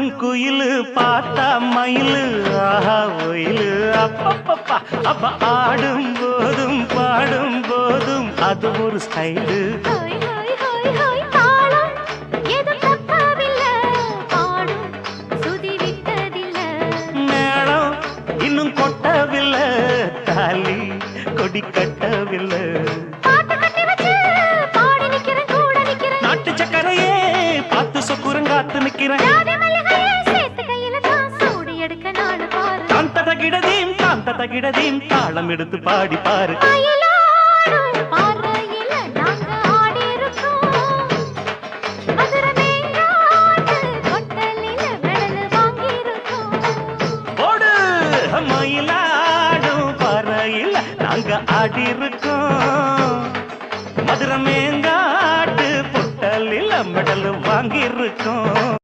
பாடும் குயிலு பார்த்தா மயிலு ஆஹா ஒயிலு அப்பப்பப்பா அப்ப ஆடும் போதும் பாடும் போதும் அது ஒரு ஸ்டைலு மேளம் இன்னும் கொட்டவில்லை தாலி கொடி கட்டவில்லை நாட்டு சக்கரையே பார்த்து சொக்குரங்காத்து நிக்கிறேன் காந்த தகிடதீம் தாளம் எடுத்து பாடி பாரு போடு மயிலாடும் பாறையில் நாங்க ஆடி இருக்கோம் மதுரை மேங்காட்டு பொட்டலில் மெடல் வாங்கி இருக்கோம்